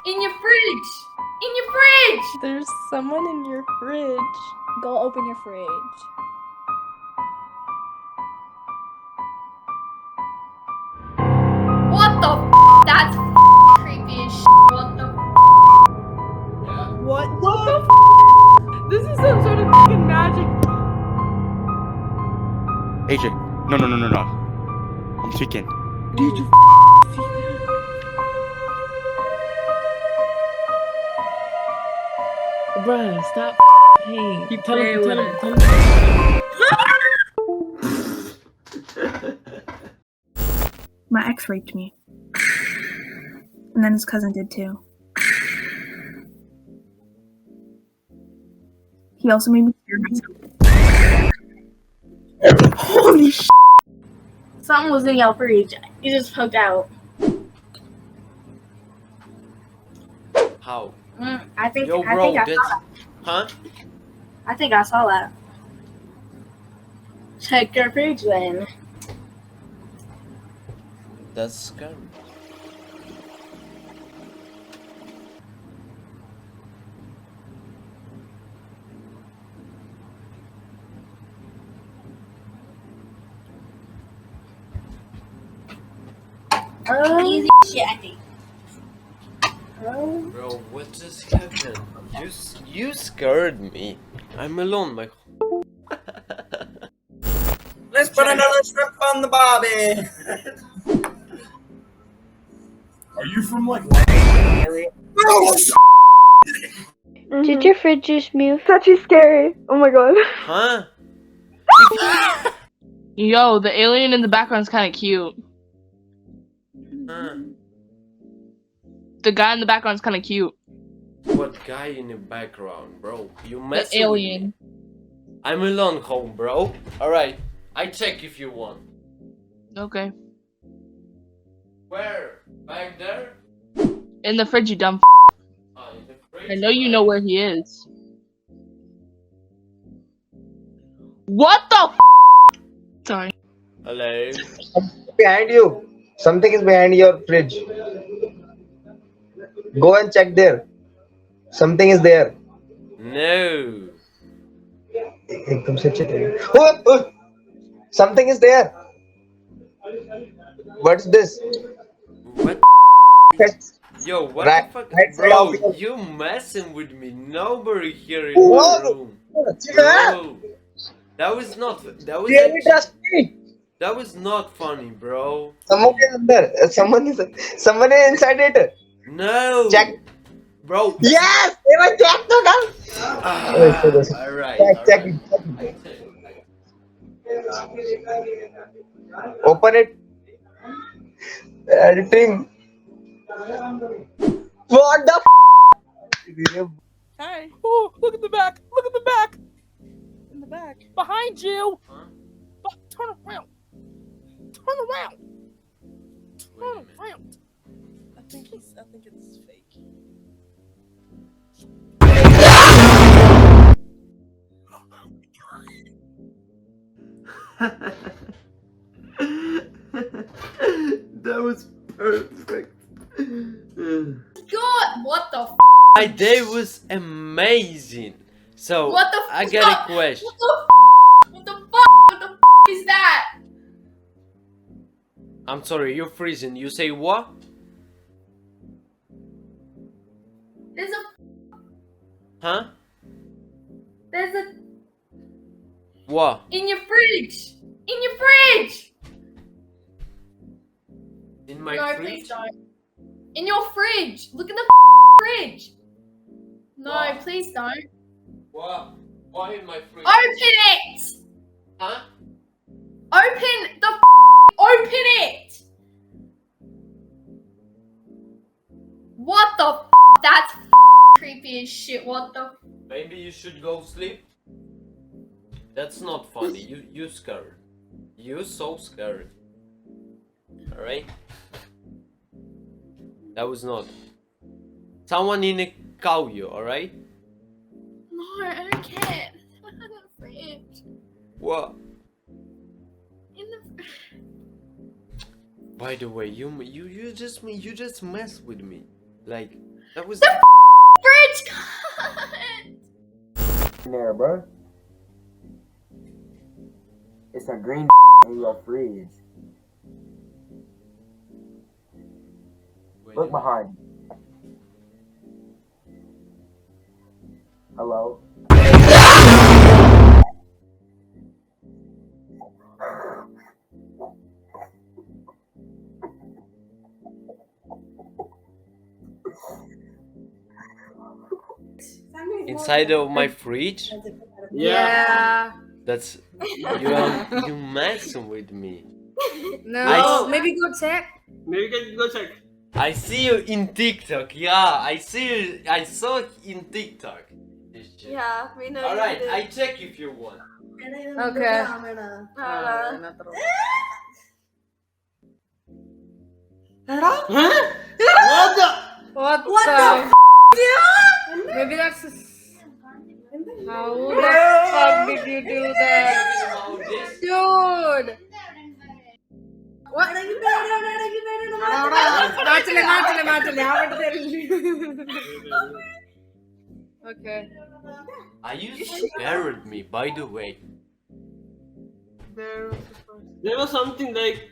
In your fridge! In your fridge! There's someone in your fridge. Go open your fridge. What the f? That's creepy as shit. What the f? What the f? This is some sort of fucking magic. AJ, no. I'm speaking. Did you see that? Bruh, stop playing. Keep Tell playing him. with My ex raped me. And then his cousin did too. He also made me scare myself. Holy sh! Something was in your fridge. You just poked out. How? I think Yo, I bro, think I that's... saw that. Huh? I think I saw that. Check your fridge then. That's scary. Easy shit, I think. Bro, what just happened? You scared me. I'm alone, my... Let's put another strip on the bobby. Are you from like area? Did your fridge just move? Such is scary. Oh my god. Huh? Yo, the alien in the background's kind of cute. Huh? The guy in the background's kind of cute. What guy in the background, bro? You The messing alien. with me? I'm alone home, bro. Alright, I check if you want. Okay. Where? Back there? In the fridge, you dumb. Oh, in the fridge. I know you know where he is. What the? Sorry. Hello. Behind you. Something is behind your fridge. Go and check there. Something is there. No. एकदम से check. Oh! Something is there. What's this? What? Yo, what Right- the fuck? right side Bro, of your- you messing with me. Nobody here in Whoa! my room. Bro, that was not. That was. Really trust me. That was not funny, bro. Someone is there. Someone is inside it. No. Check. Bro. Yes. Even check the gun. Alright. Check it. Open it. Retrieve. What the? Hi. Oh, look at the back. Look at the back. In the back. Behind you. Huh? Turn around. Turn around. Wait a minute. around. I think it's fake. That was perfect. God, what the f? My day was amazing. So What the I fuck? got a question. What the f? What the f? What the f is that? I'm sorry, you're freezing. You say what? There's a What? in your fridge. In your fridge. In my No, fridge? please don't. In your fridge. Look in the fridge. No, What? please don't. What? What in my fridge? Open it. Huh? Open the open it. What the f? That's creepy as shit. What the f? Maybe you should go sleep. That's not funny. You scared. You so scared. Alright? That was not. Someone in a call you, alright? No, I don't care. I'm in the fridge. What? In the By the way, you just mess with me. Like That was The fridge cut! In there, bro. It's a green in your fridge. Look behind you. Hello? inside of my fridge? Yeah. That's you messing with me. No. Maybe go check. Maybe go check. I see you in TikTok. Yeah, I saw it in TikTok. This shit. Yeah, we know. All right, I check if you want. Okay. What the? Maybe that's. How the fuck did you do that, dude? What? Okay. Are you scared me, by the way? There was something like.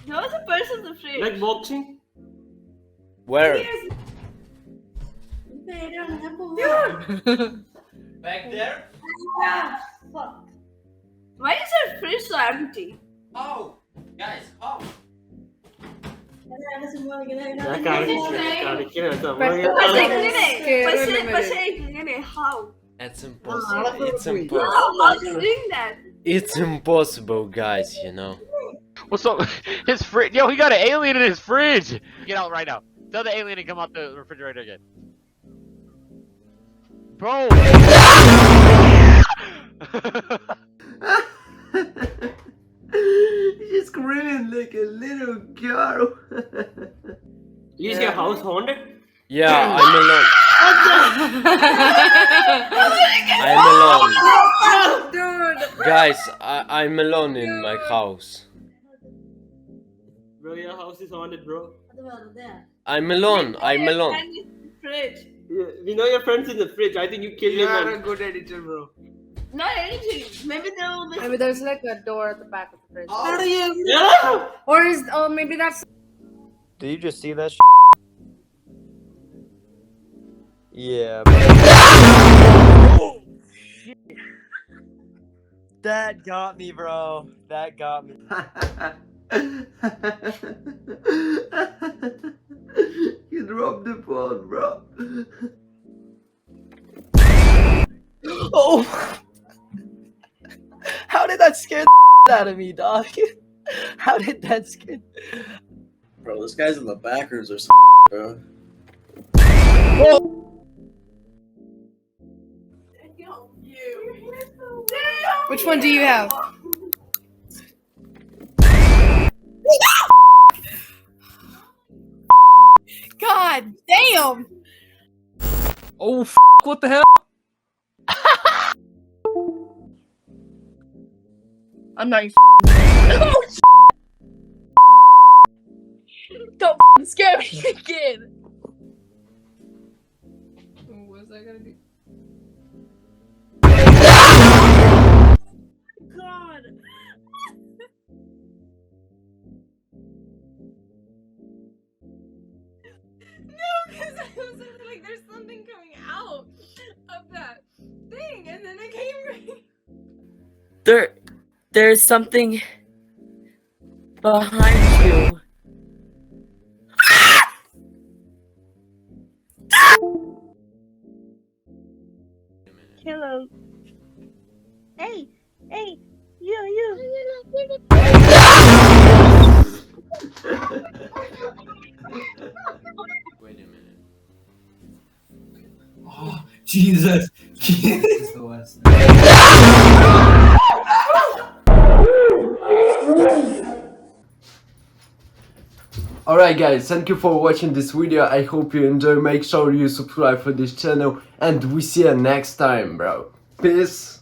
There was a person in the fridge. Like boxing. Where? Dude. Back there? Why is your fridge so empty? Oh, guys, oh. How? It's impossible. It's impossible. How are you doing that? It's impossible, guys. You know. What's up? His fridge. Yo, he got an alien in his fridge. Get out right now. Tell the alien to come out the refrigerator again. Bro. She's screaming like a little girl. Is your house haunted? Yeah, I'm alone. I'm alone. Dude. Guys, I'm alone in my house. Bro, your house is haunted, bro. I'm alone. I'm alone. Fridge. Yeah, we know your friend's in the fridge. I think you killed him. You're a good editor, bro. Not anything. Maybe there will be. Maybe there's like a door at the back of the fridge. How do you? Yeah. Or is maybe that's. Did you just see that? Yeah. Oh, shit. That got me, bro. That got me. You dropped the phone, bro. Oh! How did that scare the out of me, dog? How did that scare? Bro, this guy's in the backers or something, bro. Which one do you have? God damn! Oh, what the hell? I'm not your Don't scare me again! What was I gonna do? God! No, because I was like, there's something coming out of that thing, and then it came right. There's something behind you. Hello. Hey, you. Wait a minute. Oh, Jesus. Jesus is the worst. Alright guys, thank you for watching this video. I hope you enjoy. Make sure you subscribe for this channel and we see you next time, bro. Peace.